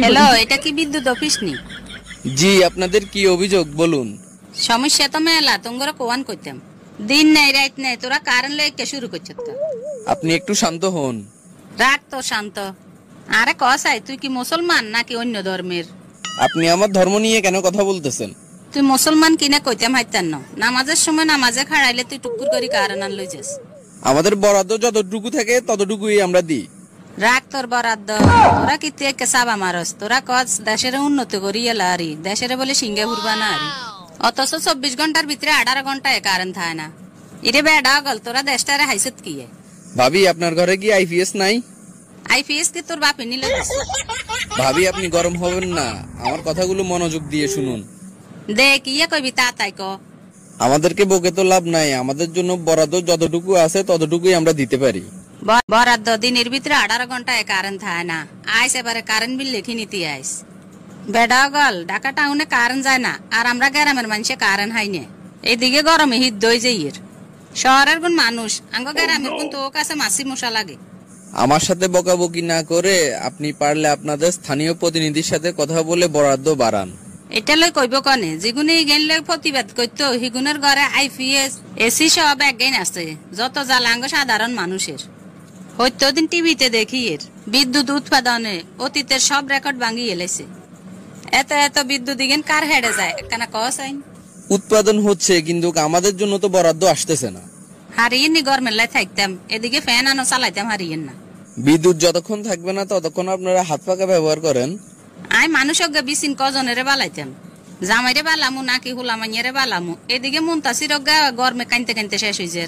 Hello, এটা কি বিদ্যুৎ অফিস নি? জি, আপনাদের কি অভিযোগ বলুন। সমস্যা তো মেলা, তোমরা কোয়ান কইতাম। দিন নাই রাত নাই, তোরা কারেন্ট লইকে শুরু করছত তো। আপনি একটু শান্ত হন। রাখ তো শান্ত। আরে কসাই, তুই কি মুসলমান নাকি অন্য ধর্মের? আপনি আমার ধর্ম নিয়ে কেন কথা বলতেছেন? তুই মুসলমান কিনা কইতাম হাইতান ন। নামাজের সময় নামাজে খাড়াইলে তুই টুকুর করি কারেন্ট আন লই যাস। আমাদের বরাদ্দ যতটুকু থাকে ততটুকুই আমরা দিই। রাখ তোর বরাদ্দ। তোরা কি তুই একে সাবা মারস? তোরা কস দেশের উন্নতি করি এলা আরি, দেশের বলে সিঙ্গে ঘুরবা না আরি। অথচ 24 ঘন্টার ভিতরে 18 ঘন্টায় কারেন্ট থাকে না। ইরে বেডা গল, তোরা দেশটারে হাইসত কি? ভাবি, আপনার ঘরে কি আইপিএস নাই? আইপিএস কি তোর বাপে নিলে? ভাবি, আপনি গরম হবেন না, আমার কথাগুলো মনোযোগ দিয়ে শুনুন। দেখ ইয়ে কইবি তা তাই ক। আমাদেরকে বকে তো লাভ নাই, আমাদের জন্য বরাদ্দ যতটুকু আছে ততটুকুই আমরা দিতে পারি। বরাদ্দ দিনের ভিতরে 18 ঘন্টায় কারেন্ট থাকে না। আইস এবারে কারেন্ট বিল লিখে নিতে আইস। বেডা গল, ঢাকা টাউনে কারেন্ট যায় না, আর আমরা গ্রামের মানুষে কারেন্ট হাই নে। এইদিকে গরমে হিট দই যাইয়ের। শহরের কোন মানুষ আঙ্গ গ্রামের কোন তো কাছে মাসি মশা লাগে। আমার সাথে বকাবকি না করে আপনি পারলে আপনাদের স্থানীয় প্রতিনিধির সাথে কথা বলে বরাদ্দ বাড়ান। এটা লই কইব কনে, যেগুনে গেলে প্রতিবাদ করতো হিগুনের ঘরে আইপিএস এসি সব একগাইন আছে। যত জ্বালাঙ্গ সাধারণ মানুষের হয়তো দিন টিভিতে দেখি এর বিদ্যুৎ উৎপাদনে অতীতের সব রেকর্ড ভাঙিয়ে এলেছে। এত এত বিদ্যুৎ দিগেন কার হেডে যায় কেনা কস আইন? উৎপাদন হচ্ছে, কিন্তু আমাদের জন্য তো বরাদ্দ আসতেছে না। হারিয়ে নি গরমের লাই থাকতাম, এদিকে ফ্যান আনো চালাইতাম হারিয়েন না। বিদ্যুৎ যতক্ষণ থাকবে না ততক্ষণ আপনারা হাত পাকা ব্যবহার করেন। আই মানুষ বিচিন কজনেরে বালাইতাম, জামাইরে বালামু নাকি হুলামাইয়ারে বালামু। এদিকে মুন্তাসির গরমে কানতে কানতে শেষ হয়েছে।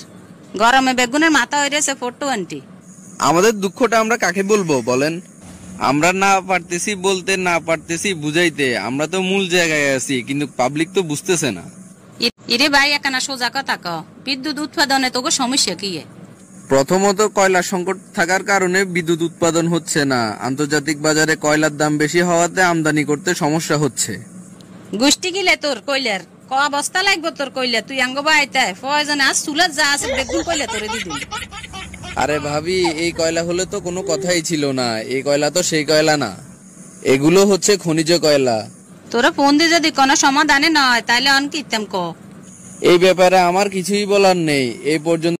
গরমে বেগুনের মাথা হয়েছে 420। আমাদের দুঃখটা আমরা কাকে বলবো বলেন? আমরা না পারতেছি বলতে, না পারতেছি বুঝাইতে। আমরা তো মূল জায়গায় আছি, কিন্তু পাবলিক তো বুঝতেছে না। ইরে ভাই, একানা সোজা কথা ক, বিদ্যুৎ উৎপাদনে তোকে সমস্যা কি? প্রথমত কয়লা সংকট থাকার কারণে বিদ্যুৎ উৎপাদন হচ্ছে না। আন্তর্জাতিক বাজারে কয়লার দাম বেশি হওয়াতে আমদানি করতে সমস্যা হচ্ছে। গোষ্ঠী গিলে তোর কইলার ক অবস্থা লাগবো তোর কইলা, তুই আঙ্গ বাইতায় প্রয়োজনে আজ চুলার যা আছে বেগুন কইলা তোরে দিদি। আরে ভাবি, এই কয়লা হলে তো কোনো কথাই ছিল না। এই কয়লা তো সেই কয়লা না, এগুলো হচ্ছে খনিজ কয়লা। তোরা ফোন দিয়ে যদি কোনো সমাধানে নয় তাহলে অন কিতাম ক। এই ব্যাপারে আমার কিছুই বলার নেই এই পর্যন্ত।